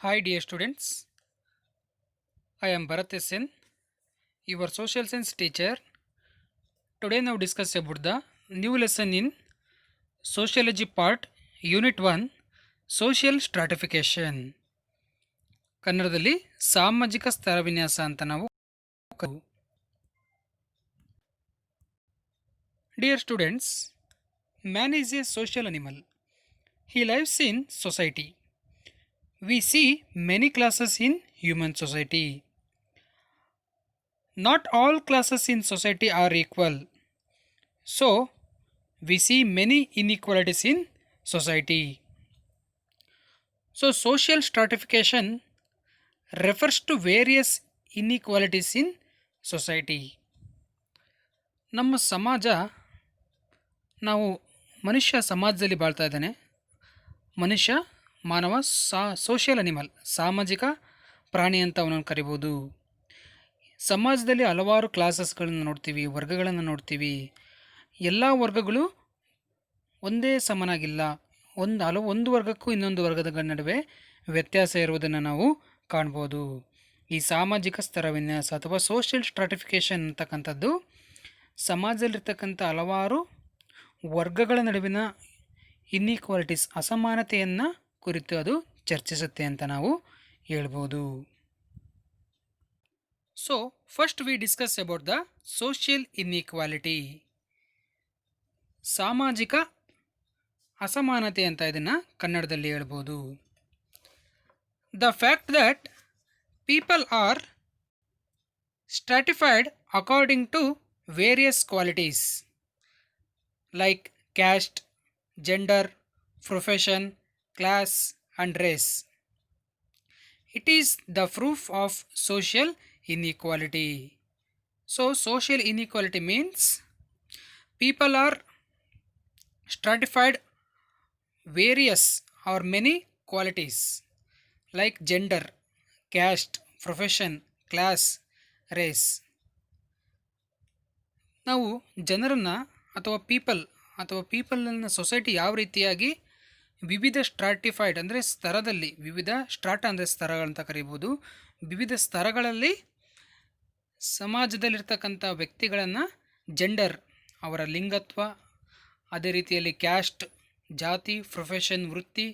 Hi, dear students. I am Bharat SN, your social science teacher. Today, now discuss about the new lesson in sociology part, Unit 1, Social Stratification. ಕನ್ನಡದಲ್ಲಿ ಸಾಮಾಜಿಕ ಸ್ತರವಿನ್ಯಾಸ ಅಂತ ನಾವು Dear students, man is a social animal. He lives in society. We see many classes in human society. Not all classes in society are equal. So, we see many inequalities in society. So, social stratification refers to various inequalities in society. ನಮ್ಮ ಸಮಾಜ ನಾವು ಮನುಷ್ಯ ಸಮಾಜದಲ್ಲಿ ಬಾಳ್ತಾ ಇದ್ದಾನೆ. ಮನುಷ್ಯ ಮಾನವ social animal, ಸಾಮಾಜಿಕ ಪ್ರಾಣಿ ಅಂತ ಅವನನ್ನು ಕರಿಬೋದು. ಸಮಾಜದಲ್ಲಿ ಹಲವಾರು ಕ್ಲಾಸಸ್ಗಳನ್ನು ನೋಡ್ತೀವಿ, ವರ್ಗಗಳನ್ನು ನೋಡ್ತೀವಿ. ಎಲ್ಲ ವರ್ಗಗಳು ಒಂದೇ ಸಮನಾಗಿಲ್ಲ. ಒಂದು ವರ್ಗಕ್ಕೂ ಇನ್ನೊಂದು ವರ್ಗದ ನಡುವೆ ವ್ಯತ್ಯಾಸ ಇರುವುದನ್ನು ನಾವು ಕಾಣ್ಬೋದು. ಈ ಸಾಮಾಜಿಕ ಸ್ತರ ವಿನ್ಯಾಸ ಅಥವಾ ಸೋಷಿಯಲ್ ಸ್ಟ್ರಾಟಿಫಿಕೇಷನ್ ಅಂತಕ್ಕಂಥದ್ದು ಸಮಾಜದಲ್ಲಿರ್ತಕ್ಕಂಥ ಹಲವಾರು ವರ್ಗಗಳ ನಡುವಿನ ಇನ್ಈಕ್ವಾಲಿಟೀಸ್, ಅಸಮಾನತೆಯನ್ನು ಕುರಿತು ಅದು ಚರ್ಚಿಸುತ್ತೆ ಅಂತ ನಾವು ಹೇಳ್ಬೋದು. So first we discuss about the social inequality. ಸಾಮಾಜಿಕ ಅಸಮಾನತೆ ಅಂತ ಇದನ್ನು ಕನ್ನಡದಲ್ಲಿ ಹೇಳ್ಬೋದು. The fact that people are stratified according to various qualities like caste, gender, profession, class and race. It is the proof of social inequality. So, social inequality means people are stratified various or many qualities like gender, caste, profession, class, race. ನಾವು ಜನರನ್ನು ಅಥವಾ ಪೀಪಲನ್ನು society ಯಾವ ರೀತಿಯಾಗಿ ವಿವಿಧ stratified ಅಂದರೆ ಸ್ತರದಲ್ಲಿ, ವಿವಿಧ ಸ್ಟ್ರಾಟ ಅಂದರೆ ಸ್ತರಗಳಂತ ಕರೀಬೋದು, ವಿವಿಧ ಸ್ತರಗಳಲ್ಲಿ ಸಮಾಜದಲ್ಲಿರ್ತಕ್ಕಂಥ ವ್ಯಕ್ತಿಗಳನ್ನು ಜೆಂಡರ್ ಅವರ ಲಿಂಗತ್ವ, ಅದೇ ರೀತಿಯಲ್ಲಿ ಕ್ಯಾಸ್ಟ್ ಜಾತಿ, ಪ್ರೊಫೆಷನ್ ವೃತ್ತಿ,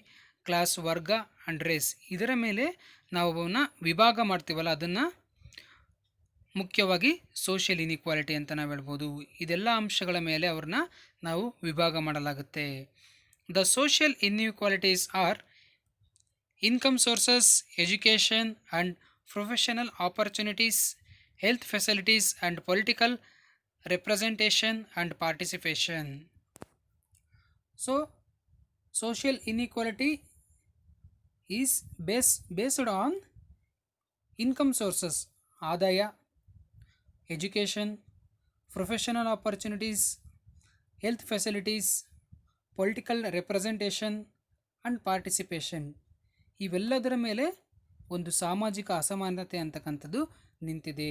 ಕ್ಲಾಸ್ ವರ್ಗ ಆ್ಯಂಡ್ ರೇಸ್ ಇದರ ಮೇಲೆ ನಾವು ಅವನ್ನ ವಿಭಾಗ ಮಾಡ್ತೀವಲ್ಲ, ಅದನ್ನು ಮುಖ್ಯವಾಗಿ ಸೋಷಿಯಲ್ ಇನ್ಈಕ್ವಾಲಿಟಿ ಅಂತ ನಾವು ಹೇಳ್ಬೋದು. ಇದೆಲ್ಲ ಅಂಶಗಳ ಮೇಲೆ ಅವ್ರನ್ನ ನಾವು ವಿಭಾಗ ಮಾಡಲಾಗುತ್ತೆ. The social inequalities are income sources, education and professional opportunities, health facilities and political representation and participation. So, social inequality is based on income sources, ಆದಾಯ, education, professional opportunities, health facilities, political representation and participation ಇವೆಲ್ಲದರ ಮೇಲೆ ಒಂದು ಸಾಮಾಜಿಕ ಅಸಮಾನತೆ ಅಂತಕ್ಕಂಥದ್ದು ನಿಂತಿದೆ.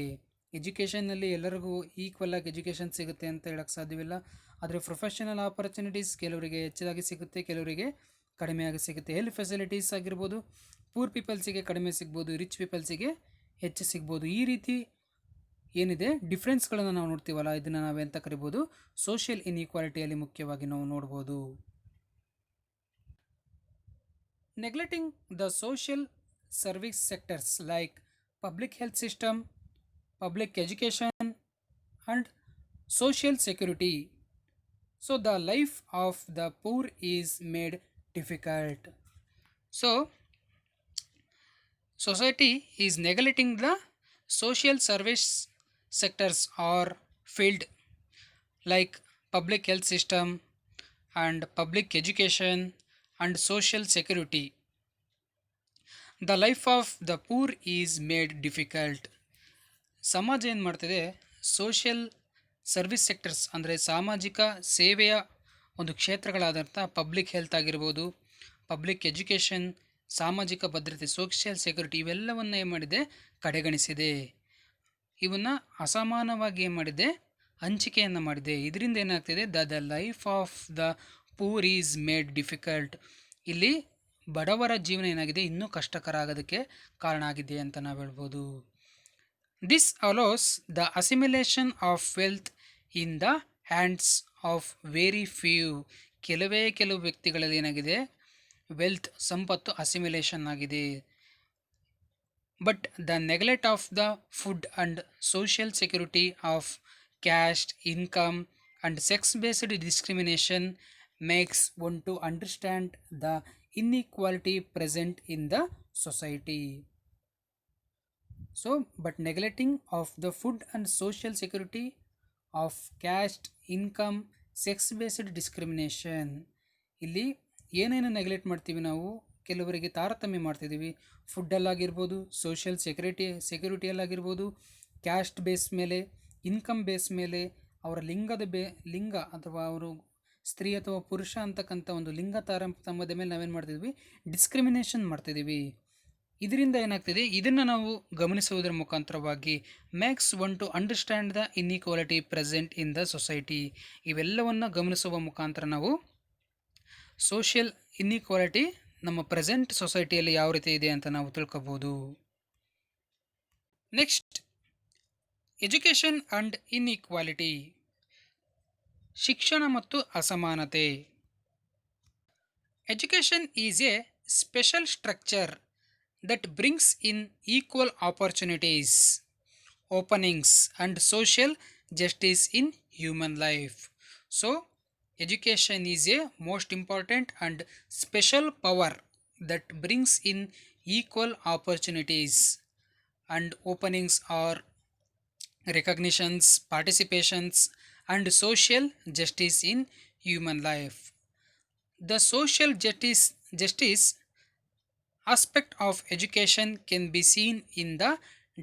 ಎಜುಕೇಷನ್ನಲ್ಲಿ ಎಲ್ಲರಿಗೂ equal ಆಗಿ ಎಜುಕೇಷನ್ ಸಿಗುತ್ತೆ ಅಂತ ಹೇಳೋಕ್ಕೆ ಸಾಧ್ಯವಿಲ್ಲ. ಆದರೆ ಪ್ರೊಫೆಷನಲ್ ಆಪರ್ಚುನಿಟೀಸ್ ಕೆಲವರಿಗೆ ಹೆಚ್ಚಾಗಿ ಸಿಗುತ್ತೆ, ಕೆಲವರಿಗೆ ಕಡಿಮೆಯಾಗಿ ಸಿಗುತ್ತೆ. ಹೆಲ್ತ್ ಫೆಸಿಲಿಟೀಸ್ ಆಗಿರ್ಬೋದು, ಪೂರ್ ಪೀಪಲ್ಸಿಗೆ ಕಡಿಮೆ ಸಿಗ್ಬೋದು, ರಿಚ್ ಪೀಪಲ್ಸಿಗೆ ಹೆಚ್ಚು ಸಿಗ್ಬೋದು. ಈ ರೀತಿ ಏನಿದೆ ಡಿಫ್ರೆನ್ಸ್ಗಳನ್ನು ನಾವು ನೋಡ್ತೀವಲ್ಲ, ಇದನ್ನು ನಾವೆಂತ ಕರಿಬೋದು, ಸೋಷಿಯಲ್ ಇನ್ಈಕ್ವಾಲಿಟಿಯಲ್ಲಿ ಮುಖ್ಯವಾಗಿ ನಾವು ನೋಡ್ಬೋದು. Neglecting the social service sectors like public health system, public education and social security. So the life of the poor is made difficult. So society is neglecting the social service sectors or field like public health system and public education and social security. The life of the poor is made difficult. ಸಮಾಜ ಏನು ಮಾಡ್ತಿದೆ, social service sectors ಅಂದರೆ ಸಾಮಾಜಿಕ ಸೇವೆಯ ಒಂದು ಕ್ಷೇತ್ರಗಳಾದಂಥ public health ಆಗಿರ್ಬೋದು, public education, ಸಾಮಾಜಿಕ ಭದ್ರತೆ, ಸೋಷಿಯಲ್ ಸೆಕ್ಯೂರಿಟಿ ಇವೆಲ್ಲವನ್ನು ಏನು ಮಾಡಿದೆ, ಕಡೆಗಣಿಸಿದೆ. ಇವನ್ನು ಅಸಮಾನವಾಗಿ ಏನು ಮಾಡಿದೆ, ಹಂಚಿಕೆಯನ್ನು ಮಾಡಿದೆ. ಇದರಿಂದ ಏನಾಗ್ತಿದೆ, the life of the poor is made difficult. ಇಲ್ಲಿ ಬಡವರ ಜೀವನ ಏನಾಗಿದೆ ಇನ್ನೂ ಕಷ್ಟಕರ ಆಗೋದಕ್ಕೆ ಕಾರಣ ಆಗಿದೆ ಅಂತ ನಾವು ಹೇಳ್ಬೋದು. This allows the assimilation of wealth in the hands of very few. ಕೆಲವು ವ್ಯಕ್ತಿಗಳಲ್ಲಿ ಏನಾಗಿದೆ ವೆಲ್ತ್ ಸಂಪತ್ತು ಅಸಿಮಿಲೇಷನ್ ಆಗಿದೆ. But the neglect of the food and social security of caste, income, and sex-based discrimination makes one to understand the inequality present in the society. So, but neglecting of the food and social security of caste, income, sex-based discrimination. ಇಲ್ಲಿ ಏನೇನು neglect ಮಾಡ್ತೀವಿ ನಾವು, ಕೆಲವರಿಗೆ ತಾರತಮ್ಯ ಮಾಡ್ತಿದ್ದೀವಿ. ಫುಡ್ಡಲ್ಲಾಗಿರ್ಬೋದು, social ಸೆಕ್ಯೂರಿಟಿಯಲ್ಲಾಗಿರ್ಬೋದು, caste base ಮೇಲೆ, income base ಮೇಲೆ, ಅವರ ಲಿಂಗ ಅಥವಾ ಅವರು ಸ್ತ್ರೀ ಅಥವಾ ಪುರುಷ ಅಂತಕ್ಕಂಥ ಒಂದು ಲಿಂಗ ತಾರತಮ್ಯದ ಮೇಲೆ ನಾವೇನು ಮಾಡ್ತಿದ್ವಿ, ಡಿಸ್ಕ್ರಿಮಿನೇಷನ್ ಮಾಡ್ತಿದ್ದೀವಿ. ಇದರಿಂದ ಏನಾಗ್ತಿದೆ, ಇದನ್ನು ನಾವು ಗಮನಿಸುವುದರ ಮುಖಾಂತರವಾಗಿ makes one to understand the inequality present in the society. ಇವೆಲ್ಲವನ್ನು ಗಮನಿಸುವ ಮುಖಾಂತರ ನಾವು ಸೋಷಿಯಲ್ ಇನ್ಇಕ್ವಾಲಿಟಿ ನಮ್ಮ ಪ್ರೆಸೆಂಟ್ ಸೊಸೈಟಿಯಲ್ಲಿ ಯಾವ ರೀತಿ ಇದೆ ಅಂತ ನಾವು ತಿಳ್ಕೊಬೋದು. Next, education and inequality. ಶಿಕ್ಷಣ ಮತ್ತು ಅಸಮಾನತೆ. Education is a special structure that brings in equal opportunities, openings, and social justice in human life. So, education is a most important and special power that brings in equal opportunities and openings or recognitions, participations, and social justice in human life. The social justice aspect of education can be seen in the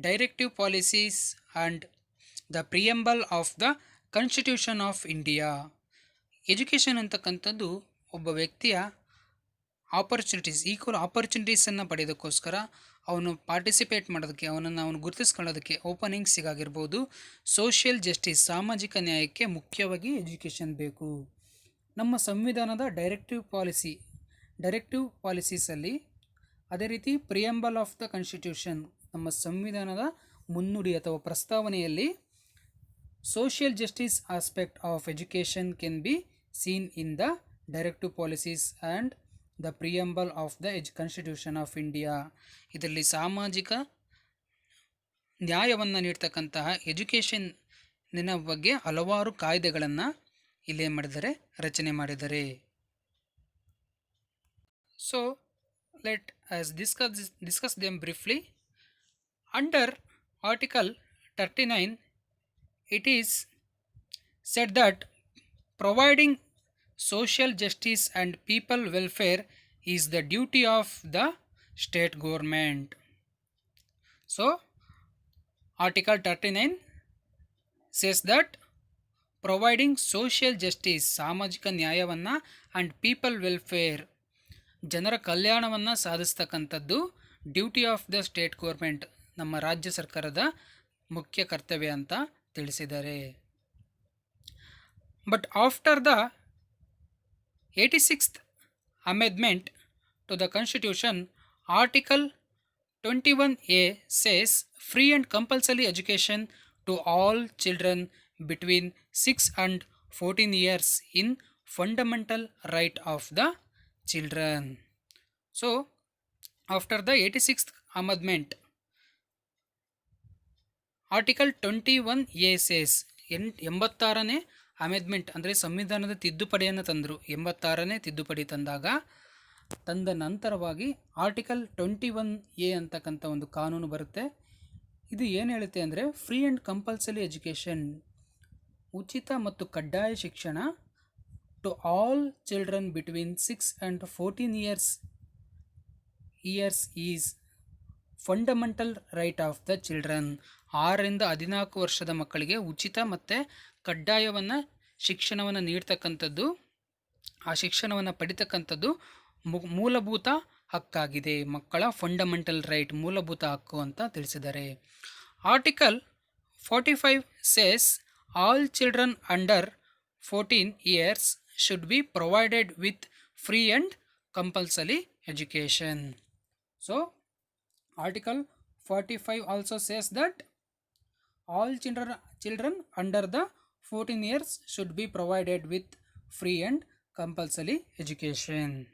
directive policies and the preamble of the Constitution of India. Education ಅಂತಕ್ಕಂಥದ್ದು ಒಬ್ಬ ವ್ಯಕ್ತಿಯ equal ಆಪರ್ಚುನಿಟೀಸನ್ನು ಪಡೆಯೋದಕ್ಕೋಸ್ಕರ ಅವನು participate ಮಾಡೋದಕ್ಕೆ, ಅವನು ಗುರುತಿಸ್ಕೊಳ್ಳೋದಕ್ಕೆ ಓಪನಿಂಗ್ಸಿಗಾಗಿರ್ಬೋದು, social justice ಸಾಮಾಜಿಕ ನ್ಯಾಯಕ್ಕೆ ಮುಖ್ಯವಾಗಿ education ಬೇಕು. ನಮ್ಮ ಸಂವಿಧಾನದ ಡೈರೆಕ್ಟಿವ್ ಪಾಲಿಸೀಸಲ್ಲಿ, ಅದೇ ರೀತಿ ಪ್ರಿಯಂಬಲ್ ಆಫ್ ದ ಕಾನ್ಸ್ಟಿಟ್ಯೂಷನ್ ನಮ್ಮ ಸಂವಿಧಾನದ ಮುನ್ನುಡಿ ಅಥವಾ ಪ್ರಸ್ತಾವನೆಯಲ್ಲಿ social justice aspect of education can be seen in the directive policies and the preamble of the constitution of India. ಇದರಲ್ಲಿ ಸಾಮಾಜಿಕ ನ್ಯಾಯವನ್ನು ನೀಡ್ತಕ್ಕಂತಹ ಎಜುಕೇಷನ್ನಿನ ಬಗ್ಗೆ ಹಲವಾರು ಕಾಯ್ದೆಗಳನ್ನು ಇಲ್ಲೇ ರಚನೆ ಮಾಡಿದ್ದಾರೆ. So let us discuss them briefly. Under Article 39, it is said that providing social justice and people welfare is the duty of the state government. So, Article 39 says that providing social justice, ಸಾಮಾಜಿಕ ನ್ಯಾಯವನ್ನು, and people welfare, ಜನರ ಕಲ್ಯಾಣವನ್ನು ಸಾಧಿಸ್ತಕ್ಕಂಥದ್ದು duty of the state government, ನಮ್ಮ ರಾಜ್ಯ ಸರ್ಕಾರದ ಮುಖ್ಯ ಕರ್ತವ್ಯ ಅಂತ ತಿಳಿಸಿದ್ದಾರೆ. But after the 86th amendment to the constitution, article 21A says free and compulsory education to all children between 6 and 14 years in fundamental right of the children. So, after the 86th amendment, Article 21A says, 86ನೇ amendment ಅಂದರೆ ಸಂವಿಧಾನದ ತಿದ್ದುಪಡಿಯನ್ನು ತಂದರು. 86ನೇ ತಿದ್ದುಪಡಿ ತಂದ ನಂತರವಾಗಿ article 21A ಅಂತಕ್ಕಂಥ ಒಂದು ಕಾನೂನು ಬರುತ್ತೆ. ಇದು ಏನು ಹೇಳುತ್ತೆ ಅಂದರೆ, ಫ್ರೀ ಆ್ಯಂಡ್ ಕಂಪಲ್ಸರಿ ಎಜುಕೇಷನ್, ಉಚಿತ ಮತ್ತು ಕಡ್ಡಾಯ ಶಿಕ್ಷಣ, to all children between 6 and 14 years is fundamental right of the children. 6ರಿಂದ 14 ವರ್ಷದ ಮಕ್ಕಳಿಗೆ ಉಚಿತ ಮತ್ತು ಕಡ್ಡಾಯವನ್ನು ಶಿಕ್ಷಣವನ್ನು ನೀಡ್ತಕ್ಕಂಥದ್ದು, ಆ ಶಿಕ್ಷಣವನ್ನು ಪಡಿತಕ್ಕಂಥದ್ದು ಮೂಲಭೂತ ಹಕ್ಕಾಗಿದೆ. ಮಕ್ಕಳ ಫಂಡಮೆಂಟಲ್ ರೈಟ್, ಮೂಲಭೂತ ಹಕ್ಕು ಅಂತ ತಿಳಿಸಿದ್ದಾರೆ. Article 45 says all children under 14 years should be provided with free and compulsory education. So Article 45 also says that all children under the 14 years should be provided with free and compulsory education.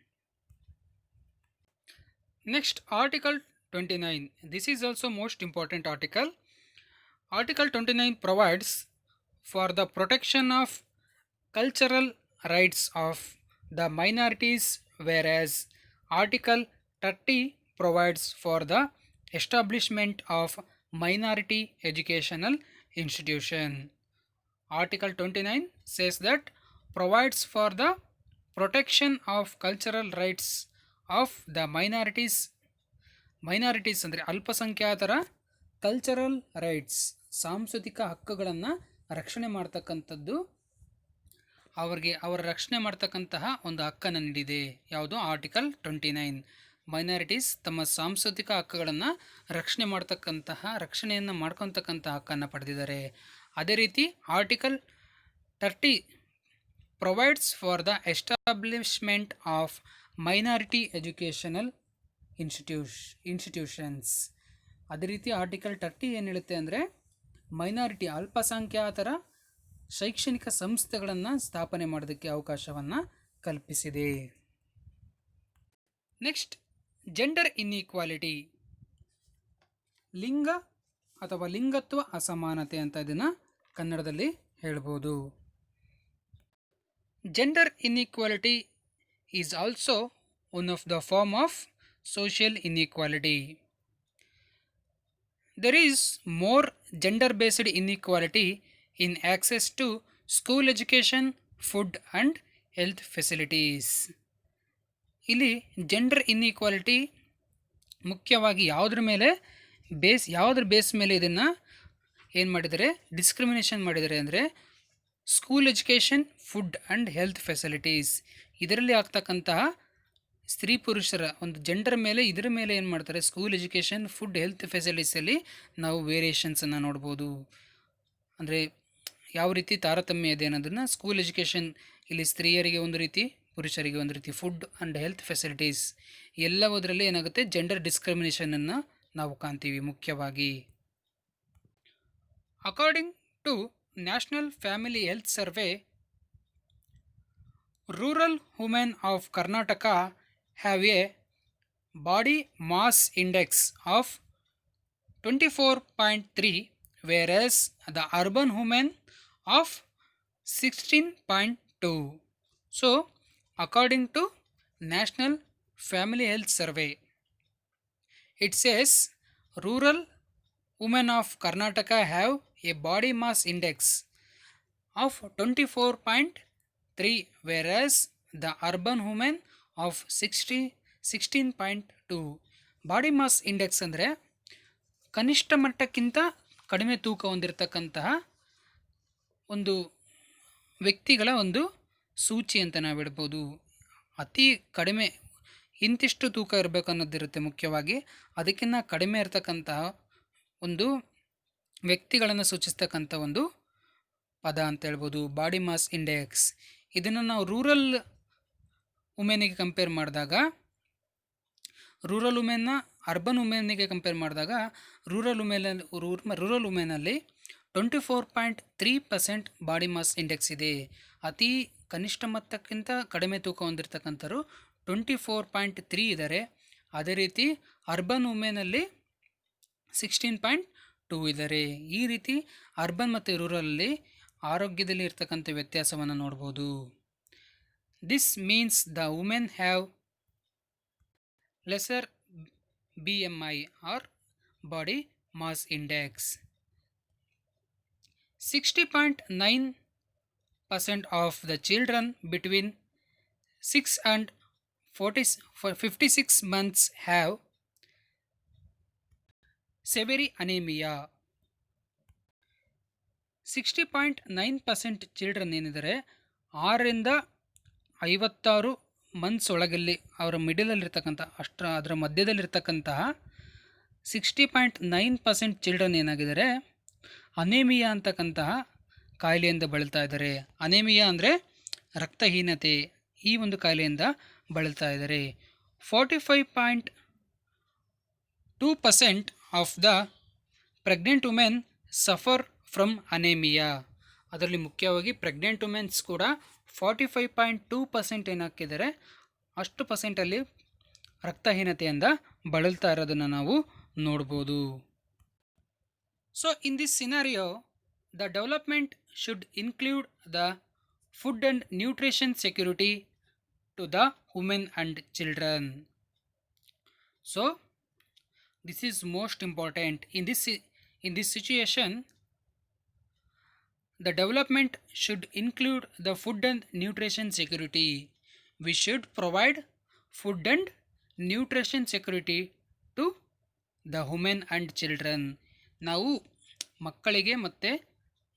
Next, Article 29. This is also most important article. Article 29 provides for the protection of cultural rights of the minorities, whereas Article 30 provides for the establishment of minority educational institution. Article 29 says that provides for the protection of cultural rights of the minorities ಅಂದರೆ ಅಲ್ಪಸಂಖ್ಯಾತರ cultural rights, ಸಾಂಸ್ಕೃತಿಕ ಹಕ್ಕುಗಳನ್ನು ರಕ್ಷಣೆ ಮಾಡ್ತಕ್ಕಂಥದ್ದು, ಅವರ ರಕ್ಷಣೆ ಮಾಡ್ತಕ್ಕಂತಹ ಒಂದು ಹಕ್ಕನ್ನು ನೀಡಿದೆ. ಯಾವುದು? ಆರ್ಟಿಕಲ್ 29. ಮೈನಾರಿಟೀಸ್ ತಮ್ಮ ಸಾಂಸ್ಕೃತಿಕ ಹಕ್ಕುಗಳನ್ನು ರಕ್ಷಣೆಯನ್ನು ಮಾಡ್ಕೊತಕ್ಕಂಥ ಹಕ್ಕನ್ನು ಪಡೆದಿದ್ದಾರೆ. ಅದೇ ರೀತಿ article 30 provides for the establishment of minority educational institutions. ಅದೇ ರೀತಿ ಆರ್ಟಿಕಲ್ 30 ಏನು ಹೇಳುತ್ತೆ ಅಂದರೆ ಮೈನಾರಿಟಿ ಅಲ್ಪಸಂಖ್ಯಾತರ ಶೈಕ್ಷಣಿಕ ಸಂಸ್ಥೆಗಳನ್ನು ಸ್ಥಾಪನೆ ಮಾಡೋದಕ್ಕೆ ಅವಕಾಶವನ್ನು ಕಲ್ಪಿಸಿದೆ. ನೆಕ್ಸ್ಟ್, ಜೆಂಡರ್ ಇನ್ಇಕ್ವಾಲಿಟಿ, ಲಿಂಗ ಅಥವಾ ಲಿಂಗತ್ವ ಅಸಮಾನತೆ ಅಂತ ಇದನ್ನು ಕನ್ನಡದಲ್ಲಿ ಹೇಳ್ಬೋದು. Gender inequality is also one of the form of social inequality. There is more gender-based inequality in access to school education, food and health facilities. ಇಲ್ಲಿ ಜೆಂಡರ್ ಇನ್ಇಕ್ವಾಲಿಟಿ ಮುಖ್ಯವಾಗಿ ಯಾವುದ್ರ ಬೇಸ್ ಮೇಲೆ ಇದನ್ನು ಏನು ಮಾಡಿದ್ದಾರೆ, ಡಿಸ್ಕ್ರಿಮಿನೇಷನ್ ಮಾಡಿದ್ದಾರೆ ಅಂದರೆ school education, food and health facilities, ಇದರಲ್ಲಿ ಆಗ್ತಕ್ಕಂತಹ ಸ್ತ್ರೀ ಪುರುಷರ ಒಂದು ಜೆಂಡರ್ ಮೇಲೆ ಇದರ ಮೇಲೆ ಏನು ಮಾಡ್ತಾರೆ, ಸ್ಕೂಲ್ ಎಜುಕೇಷನ್, ಫುಡ್, ಹೆಲ್ತ್ ಫೆಸಿಲಿಟೀಸಲ್ಲಿ ನಾವು ವೇರಿಯೇಷನ್ಸನ್ನು ನೋಡ್ಬೋದು. ಅಂದರೆ ಯಾವ ರೀತಿ ತಾರತಮ್ಯ ಇದೆ ಅನ್ನೋದನ್ನು ಸ್ಕೂಲ್ ಎಜುಕೇಷನ್ ಇಲ್ಲಿ ಸ್ತ್ರೀಯರಿಗೆ ಒಂದು ರೀತಿ, ಪುರುಷರಿಗೆ ಒಂದು ರೀತಿ, ಫುಡ್ ಆ್ಯಂಡ್ ಹೆಲ್ತ್ ಫೆಸಿಲಿಟೀಸ್ ಎಲ್ಲವುದರಲ್ಲಿ ಏನಾಗುತ್ತೆ, ಜೆಂಡರ್ ಡಿಸ್ಕ್ರಿಮಿನೇಷನನ್ನು ನಾವು ಕಾಣ್ತೀವಿ ಮುಖ್ಯವಾಗಿ. According to national family health survey, rural women of Karnataka have a body mass index of 24.3, whereas the urban women of 16.2. So according to National Family Health Survey, it says rural women of Karnataka have a body mass index of 24.3, whereas the urban women of 16.2. Body mass index ಅಂದರೆ ಕನಿಷ್ಠ ಮಟ್ಟಕ್ಕಿಂತ ಕಡಿಮೆ ತೂಕ ಹೊಂದಿರತಕ್ಕಂತಹ ಒಂದು ವ್ಯಕ್ತಿಗಳ ಒಂದು ಸೂಚಿ ಅಂತ ನಾವು ಹೇಳ್ಬೋದು. ಅತಿ ಕಡಿಮೆ ಇಂತಿಷ್ಟು ತೂಕ ಇರಬೇಕು ಅನ್ನೋದಿರುತ್ತೆ ಮುಖ್ಯವಾಗಿ. ಅದಕ್ಕಿಂತ ಕಡಿಮೆ ಇರತಕ್ಕಂತಹ ಒಂದು ವ್ಯಕ್ತಿಗಳನ್ನು ಸೂಚಿಸ್ತಕ್ಕಂಥ ಒಂದು ಪದ ಅಂತ ಹೇಳ್ಬೋದು ಬಾಡಿ ಮಾಸ್ ಇಂಡೆಕ್ಸ್. ಇದನ್ನು ನಾವು ರೂರಲ್ ವುಮೆನಿಗೆ ಕಂಪೇರ್ ಮಾಡಿದಾಗ, ರೂರಲ್ ವುಮೆನ್ನ ಅರ್ಬನ್ ವುಮೆನ್ನಿಗೆ ಕಂಪೇರ್ ಮಾಡಿದಾಗ ರೂರಲ್ ವುಮೆನಲ್ಲಿ 24.3% ಬಾಡಿ ಮಾಸ್ ಇಂಡೆಕ್ಸ್ ಇದೆ. ಅತಿ ಕನಿಷ್ಠ ಮಟ್ಟಕ್ಕಿಂತ ಕಡಿಮೆ ತೂಕ ಹೊಂದಿರತಕ್ಕಂಥವ್ರು 24.3 ಇದ್ದಾರೆ. ಅದೇ ರೀತಿ ಅರ್ಬನ್ ವುಮೆನಲ್ಲಿ 16.2 ಇದ್ದಾರೆ. ಈ ರೀತಿ ಅರ್ಬನ್ ಮತ್ತು ರೂರಲಲ್ಲಿ ಆರೋಗ್ಯದಲ್ಲಿ ಇರ್ತಕ್ಕಂಥ ವ್ಯತ್ಯಾಸವನ್ನು ನೋಡ್ಬೋದು. This means the women have lesser BMI or body mass index. 60.9% of the children between 6 and 56 months have severe anemia. 60.9% children ಏನಿದ್ದಾರೆ 6ರಿಂದ 56 ಮಂತ್ಸ್ ಒಳಗಲ್ಲಿ ಅವರ ಮಿಡಲಲ್ಲಿರ್ತಕ್ಕಂಥ ಅದರ ಮಧ್ಯದಲ್ಲಿರ್ತಕ್ಕಂತಹ 60.9% ಚಿಲ್ಡ್ರನ್ ಏನಾಗಿದ್ದಾರೆ ಅನೇಮಿಯಾ ಅಂತಕ್ಕಂತಹ ಕಾಯಿಲೆಯಿಂದ ಬಳಲ್ತಾ ಇದ್ದಾರೆ. ಅನೇಮಿಯಾ ಅಂದರೆ ರಕ್ತಹೀನತೆ. ಈ ಒಂದು ಕಾಯಿಲೆಯಿಂದ ಬಳಲ್ತಾ ಇದ್ದಾರೆ. 45.2% of the pregnant women suffer from anaemia. ಅದರಲ್ಲಿ ಮುಖ್ಯವಾಗಿ ಪ್ರೆಗ್ನೆಂಟ್ ವುಮೆನ್ಸ್ ಕೂಡ 45.2% ಏನಾಕಿದ್ದಾರೆ, ಅಷ್ಟು ಪರ್ಸೆಂಟಲ್ಲಿ ರಕ್ತಹೀನತೆಯಿಂದ ಬಳಲ್ತಾ ಇರೋದನ್ನು ನಾವು ನೋಡ್ಬೋದು. So in this scenario the development should include the food and nutrition security to the women and children. So this is most important in this situation. The development should include the food and nutrition security. We should provide food and nutrition security to the women and children. ನಾವು ಮಕ್ಕಳಿಗೆ ಮತ್ತು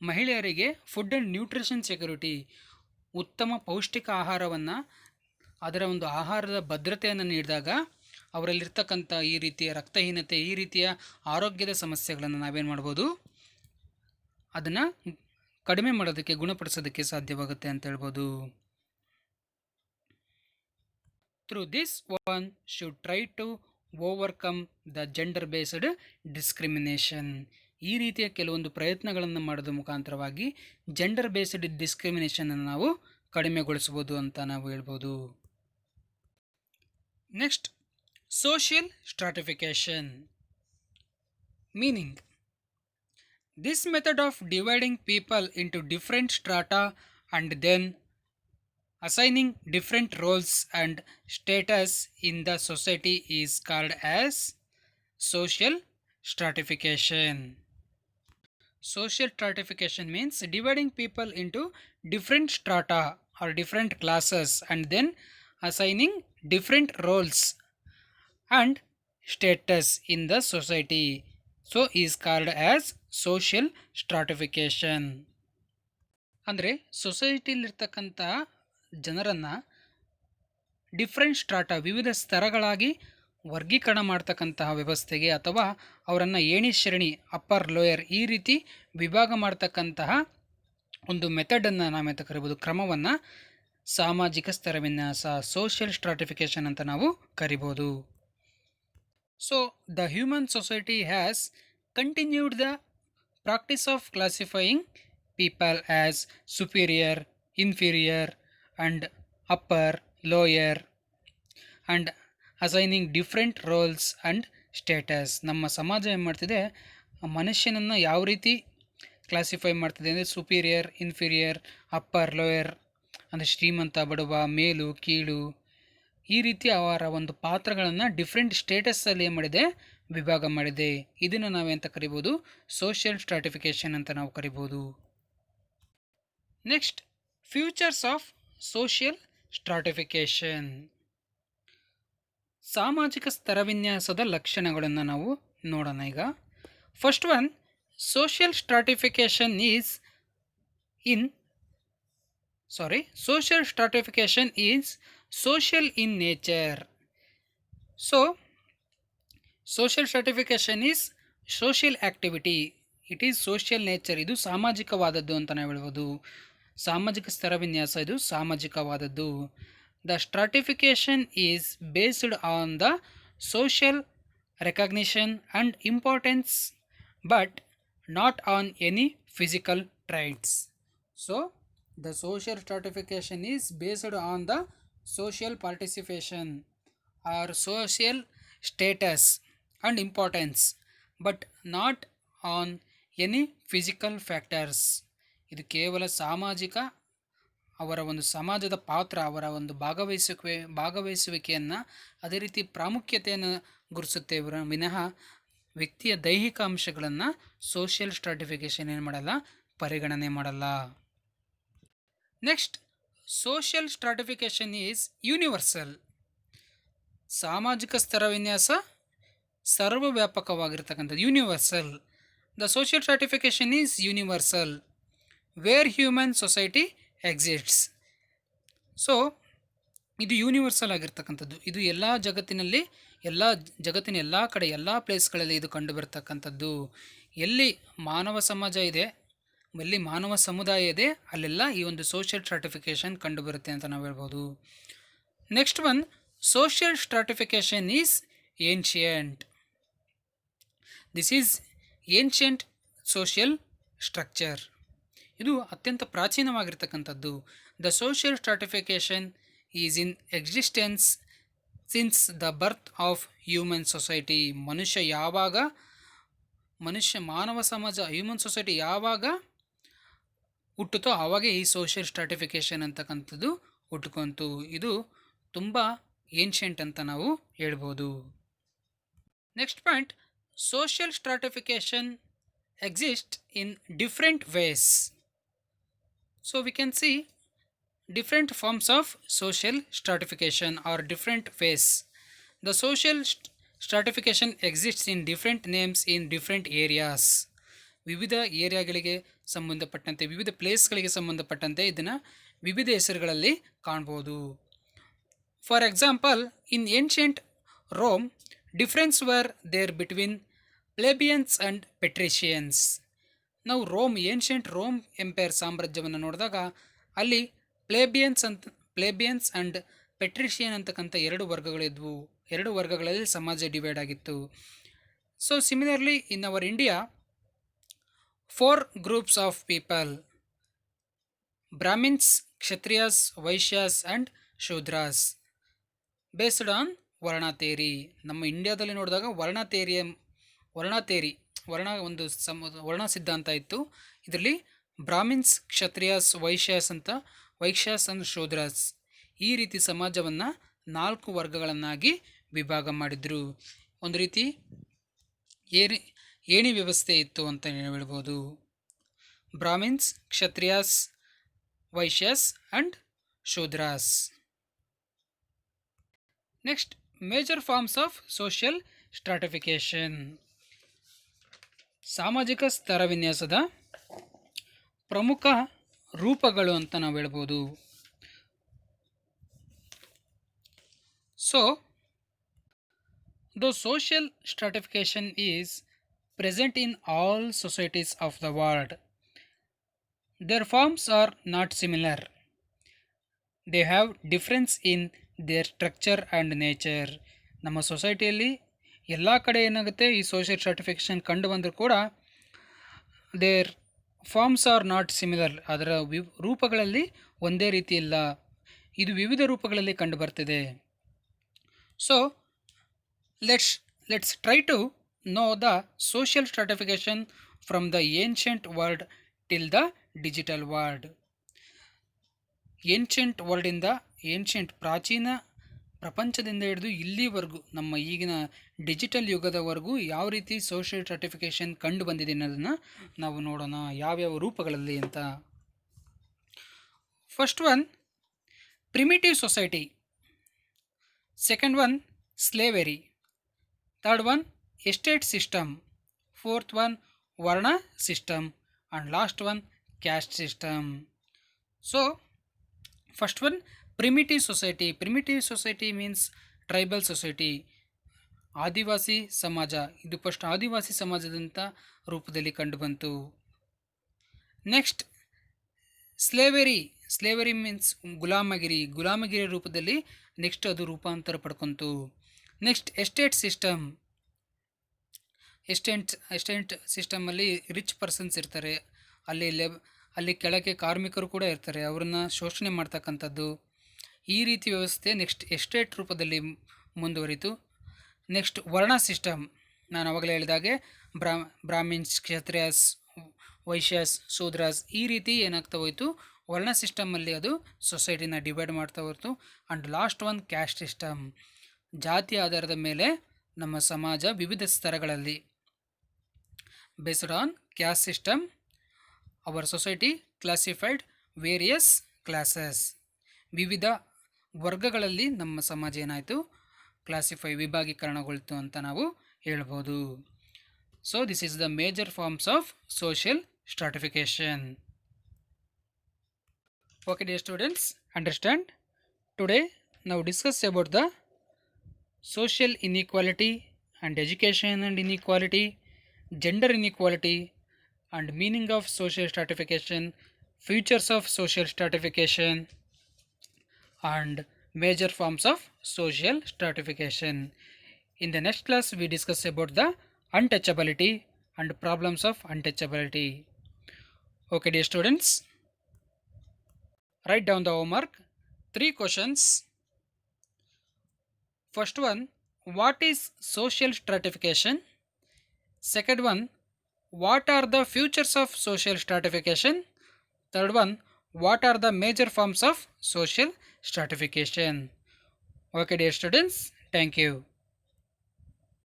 ಮಹಿಳೆಯರಿಗೆ food and nutrition security, ಉತ್ತಮ ಪೌಷ್ಟಿಕ ಆಹಾರವನ್ನು, ಅದರ ಒಂದು ಆಹಾರದ ಭದ್ರತೆಯನ್ನು ನೀಡಿದಾಗ ಅವರಲ್ಲಿರ್ತಕ್ಕಂಥ ಈ ರೀತಿಯ ರಕ್ತಹೀನತೆ, ಈ ರೀತಿಯ ಆರೋಗ್ಯದ ಸಮಸ್ಯೆಗಳನ್ನು ನಾವೇನು ಮಾಡ್ಬೋದು, ಅದನ್ನು ಕಡಿಮೆ ಮಾಡೋದಕ್ಕೆ, ಗುಣಪಡಿಸೋದಕ್ಕೆ ಸಾಧ್ಯವಾಗುತ್ತೆ ಅಂತ ಹೇಳ್ಬೋದು. Through this one should try to overcome the gender based discrimination. ಈ ರೀತಿಯ ಕೆಲವೊಂದು ಪ್ರಯತ್ನಗಳನ್ನು ಮಾಡೋದ್ರ ಮುಖಾಂತರವಾಗಿ ಜೆಂಡರ್ ಬೇಸ್ಡ್ ಡಿಸ್ಕ್ರಿಮಿನೇಷನನ್ನು ನಾವು ಕಡಿಮೆಗೊಳಿಸ್ಬೋದು ಅಂತ ನಾವು ಹೇಳ್ಬೋದು. Next, social stratification. Meaning: this method of dividing people into different strata and then assigning different roles and status in the society is called as social stratification. Social stratification means dividing people into different strata or different classes and then assigning different roles and status in the society. So is called as social stratification. ಅಂದರೆ ಸೊಸೈಟಿಲಿರ್ತಕ್ಕಂಥ ಜನರನ್ನು different strata, ವಿವಿಧ ಸ್ತರಗಳಾಗಿ ವರ್ಗೀಕರಣ ಮಾಡ್ತಕ್ಕಂತಹ ವ್ಯವಸ್ಥೆಗೆ, ಅಥವಾ ಅವರನ್ನು ಏಣಿ ಶ್ರೇಣಿ, ಅಪ್ಪರ್ ಲೋಯರ್, ಈ ರೀತಿ ವಿಭಾಗ ಮಾಡ್ತಕ್ಕಂತಹ ಒಂದು ಮೆಥಡನ್ನು ನಾವೆಂತ ಕರಿಬೋದು, ಕ್ರಮವನ್ನು ಸಾಮಾಜಿಕ ಸ್ತರ ವಿನ್ಯಾಸ, ಸೋಷಿಯಲ್ ಸ್ಟ್ರಾಟಿಫಿಕೇಷನ್ ಅಂತ ನಾವು ಕರಿಬೋದು. So the human society has continued the practice of classifying people as superior, inferior and upper, lower and assigning different roles and status. ನಮ್ಮ ಸಮಾಜ ಏನು ಮಾಡ್ತಿದೆ, ಮನುಷ್ಯನನ್ನು ಯಾವ ರೀತಿ ಕ್ಲಾಸಿಫೈ ಮಾಡ್ತಿದೆ ಅಂದರೆ ಸುಪೀರಿಯರ್, ಇನ್ಫೀರಿಯರ್, ಅಪ್ಪರ್, ಲೋಯರ್ ಅಂದರೆ ಶ್ರೀಮಂತ, ಬಡವ, ಮೇಲು, ಕೀಳು, ಈ ರೀತಿ ಅವರ ಒಂದು ಪಾತ್ರಗಳನ್ನು ಡಿಫ್ರೆಂಟ್ ಸ್ಟೇಟಸ್ಸಲ್ಲಿ ಏನು ಮಾಡಿದೆ, ವಿಭಾಗ ಮಾಡಿದೆ. ಇದನ್ನು ನಾವೆಂತ ಕರಿಬೋದು, ಸೋಷಿಯಲ್ ಸ್ಟ್ರಾಟಿಫಿಕೇಷನ್ ಅಂತ ನಾವು ಕರಿಬೋದು. Next, futures of social stratification. ಸಾಮಾಜಿಕ ಸ್ತರವಿನ್ಯಾಸದ ಲಕ್ಷಣಗಳನ್ನು ನಾವು ನೋಡೋಣ ಈಗ. First one, social stratification is social in nature. So social stratification is social activity, it is social nature. ಇದು ಸಾಮಾಜಿಕವಾದದ್ದು ಅಂತ ನಾವು ಹೇಳ್ಬೋದು. ಸಾಮಾಜಿಕ ಸ್ತರವಿನ್ಯಾಸ ಇದು ಸಾಮಾಜಿಕವಾದದ್ದು. The stratification is based on the social recognition and importance but not on any physical traits. So the social stratification is based on the social participation or social status and importance but not on any physical factors. ಇದು ಕೇವಲ ಸಾಮಾಜಿಕ, ಅವರ ಒಂದು ಸಮಾಜದ ಪಾತ್ರ, ಅವರ ಒಂದು ಭಾಗವಹಿಸುವಿಕೆಯನ್ನು, ಅದೇ ರೀತಿ ಪ್ರಾಮುಖ್ಯತೆಯನ್ನು ಗುರುತಿಸುತ್ತೆ ವಿನಃ ವ್ಯಕ್ತಿಯ ದೈಹಿಕ ಅಂಶಗಳನ್ನು ಸೋಷಿಯಲ್ ಸ್ಟ್ರಾಟಿಫಿಕೇಷನ್ ಏನು ಮಾಡಲ್ಲ, ಪರಿಗಣನೆ ಮಾಡಲ್ಲ. Next, social stratification is universal. ಸಾಮಾಜಿಕ ಸ್ತರವಿನ್ಯಾಸ ಸರ್ವವ್ಯಾಪಕವಾಗಿರ್ತಕ್ಕಂಥದ್ದು, universal. The social stratification is universal where human society exists. So ಇದು ಯೂನಿವರ್ಸಲ್ ಆಗಿರ್ತಕ್ಕಂಥದ್ದು. ಇದು ಎಲ್ಲ ಜಗತ್ತಿನ ಎಲ್ಲ ಕಡೆ, ಎಲ್ಲ ಪ್ಲೇಸ್ಗಳಲ್ಲಿ ಇದು ಕಂಡುಬರ್ತಕ್ಕಂಥದ್ದು. ಎಲ್ಲಿ ಮಾನವ ಸಮಾಜ ಇದೆ, ಎಲ್ಲಿ ಮಾನವ ಸಮುದಾಯ ಇದೆ, ಅಲ್ಲೆಲ್ಲ ಈ ಒಂದು ಸೋಷಿಯಲ್ ಸ್ಟ್ರಾಟಿಫಿಕೇಷನ್ ಕಂಡುಬರುತ್ತೆ ಅಂತ ನಾವು ಹೇಳ್ಬೋದು. Next one, social stratification is ancient. This is ancient social structure. ಇದು ಅತ್ಯಂತ ಪ್ರಾಚೀನವಾಗಿರ್ತಕ್ಕಂಥದ್ದು. The social stratification is in existence since the birth of human society. ಮಾನವ ಸಮಾಜ ಹ್ಯೂಮನ್ ಸೊಸೈಟಿ ಯಾವಾಗ ಹುಟ್ಟುತ್ತೋ ಆವಾಗೇ ಈ ಸೋಷಿಯಲ್ ಸ್ಟ್ರಾಟಿಫಿಕೇಶನ್ ಅಂತಕ್ಕಂಥದ್ದು ಹುಟ್ಕೊಂತು. ಇದು ತುಂಬ ಏನ್ಷಿಯಂಟ್ ಅಂತ ನಾವು ಹೇಳ್ಬೋದು. Next point, social stratification exist in different ways. So we can see different forms of social stratification or different ways. The social stratification exists in different names in different areas. ವಿವಿಧ ಏರಿಯಾಗಳಿಗೆ ಸಂಬಂಧಪಟ್ಟಂತೆ, ವಿವಿಧ ಪ್ಲೇಸ್ಗಳಿಗೆ ಸಂಬಂಧಪಟ್ಟಂತೆ ಇದನ್ನು ವಿವಿಧ ಹೆಸರುಗಳಲ್ಲಿ ಕಾಣ್ಬೋದು. For example, in ancient Rome difference were there between plebeians and patricians. ನಾವು ancient Rome empire ಸಾಮ್ರಾಜ್ಯವನ್ನು ನೋಡಿದಾಗ ಅಲ್ಲಿ ಪ್ಲೇಬಿಯನ್ಸ್ ಆ್ಯಂಡ್ ಪೆಟ್ರಿಷಿಯನ್ ಅಂತಕ್ಕಂಥ ಎರಡು ವರ್ಗಗಳಿದ್ವು. ಎರಡು ವರ್ಗಗಳಲ್ಲಿ ಸಮಾಜ ಡಿವೈಡ್ ಆಗಿತ್ತು. So similarly in our India 4 groups of people: Brahmins, Kshatriyas, Vaishyas and Shudras, based on varna theory. ನಮ್ಮ ಇಂಡಿಯಾದಲ್ಲಿ ನೋಡಿದಾಗ ವರ್ಣ ಸಿದ್ಧಾಂತ ಇತ್ತು. ಇದರಲ್ಲಿ ಬ್ರಾಹ್ಮಿನ್ಸ್, ಕ್ಷತ್ರಿಯಾಸ್, ವೈಶ್ಯಾಸ್ ಅಂಡ್ ಶೂದ್ರಾಸ್ ಈ ರೀತಿ ಸಮಾಜವನ್ನು 4 ವರ್ಗಗಳನ್ನಾಗಿ ವಿಭಾಗ ಮಾಡಿದ್ರು. ಒಂದು ರೀತಿ ಏಣಿ ವ್ಯವಸ್ಥೆ ಇತ್ತು ಅಂತ ಹೇಳ್ಬೋದು. Brahmins, Kshatriyas, Vaishyas and Shudras. Next, major forms of social stratification. ಸಾಮಾಜಿಕ ಸ್ತರ ವಿನ್ಯಾಸದ ಪ್ರಮುಖ ರೂಪಗಳು ಅಂತ ನಾವು ಹೇಳ್ಬೋದು. So the social stratification is present in all societies of the world. There forms are not similar. They have difference in their structure and nature. ನಮ್ಮ ಸೊಸೈಟಿಯಲ್ಲಿ ಎಲ್ಲ ಕಡೆ ಏನಾಗುತ್ತೆ, ಈ ಸೋಷಿಯಲ್ ಸ್ಟ್ರಾಟಿಫಿಕೇಶನ್ ಕಂಡು ಬಂದರೂ ಕೂಡ their forms are not similar. ಅದರ ರೂಪಗಳಲ್ಲಿ ಒಂದೇ ರೀತಿ ಇಲ್ಲ, ಇದು ವಿವಿಧ ರೂಪಗಳಲ್ಲಿ ಕಂಡು ಬರ್ತಿದೆ. So let's try to know the social stratification from the ancient world till the digital world. Ancient ವರ್ಲ್ಡಿಂದ, ಪ್ರಾಚೀನ ಪ್ರಪಂಚದಿಂದ ಹಿಡಿದು ಇಲ್ಲಿವರೆಗೂ ನಮ್ಮ ಈಗಿನ ಡಿಜಿಟಲ್ ಯುಗದವರೆಗೂ ಯಾವ ರೀತಿ ಸೋಷಿಯಲ್ ಸ್ಟ್ರಾಟಿಫಿಕೇಶನ್ ಕಂಡು ಬಂದಿದೆ ಅನ್ನೋದನ್ನು ನಾವು ನೋಡೋಣ, ಯಾವ್ಯಾವ ರೂಪಗಳಲ್ಲಿ ಅಂತ. First one, primitive society. Second one, slavery. Third one, estate system. Fourth one, varna system. And last one, caste system. So first one, primitive society. Primitive society means tribal society, ಆದಿವಾಸಿ ಸಮಾಜ. ಇದು ಫಸ್ಟ್ ಆದಿವಾಸಿ ಸಮಾಜದಂಥ ರೂಪದಲ್ಲಿ ಕಂಡುಬಂತು. ನೆಕ್ಸ್ಟ್ ಸ್ಲೇವರಿ ಮೀನ್ಸ್ ಗುಲಾಮಗಿರಿ ರೂಪದಲ್ಲಿ next ಅದು ರೂಪಾಂತರ ಪಡ್ಕೊಂತು. Next estate ಸಿಸ್ಟಮಲ್ಲಿ rich persons ಇರ್ತಾರೆ, ಅಲ್ಲಿ ಕೆಳಗೆ ಕಾರ್ಮಿಕರು ಕೂಡ ಇರ್ತಾರೆ, ಅವ್ರನ್ನ ಶೋಷಣೆ ಮಾಡ್ತಕ್ಕಂಥದ್ದು. ಈ ರೀತಿ ವ್ಯವಸ್ಥೆ ನೆಕ್ಸ್ಟ್ ಎಸ್ಟೇಟ್ ರೂಪದಲ್ಲಿ ಮುಂದುವರಿತು. ನೆಕ್ಸ್ಟ್ ವರ್ಣ ಸಿಸ್ಟಮ್, ನಾನು ಆವಾಗಲೇ ಹೇಳಿದಾಗೆ ಬ್ರಾಹ್ಮಿನ್ಸ್, ಕ್ಷತ್ರಿಯಾಸ್, ವೈಶ್ಯಾಸ್, ಶೂದ್ರಾಸ್ ಈ ರೀತಿ ಏನಾಗ್ತಾ ಹೋಯಿತು, ವರ್ಣ ಸಿಸ್ಟಮಲ್ಲಿ ಅದು ಸೊಸೈಟಿನ ಡಿವೈಡ್ ಮಾಡ್ತಾ ಹೋಯಿತು. And last one, caste system. ಜಾತಿ ಆಧಾರದ ಮೇಲೆ ನಮ್ಮ ಸಮಾಜ ವಿವಿಧ ಸ್ತರಗಳಲ್ಲಿ, based on caste system our society classified various classes. ವಿವಿಧ ವರ್ಗಗಳಲ್ಲಿ ನಮ್ಮ ಸಮಾಜ ಏನಾಯಿತು, ವಿಭಾಗೀಕರಣಗೊಳ್ತು ಅಂತ ನಾವು ಹೇಳ್ಬೋದು. So this is the major forms of social stratification. Okay dear students, understand, today now discuss about the social inequality and education and inequality, gender inequality and meaning of social stratification, features of social stratification and major forms of social stratification. In the next class, we discuss about the untouchability and problems of untouchability. Okay, dear students, write down the homework. Three questions. First one, what is social stratification? Second one, what are the futures of social stratification? Third one, what are the major forms of social stratification? Okay, dear students, thank you.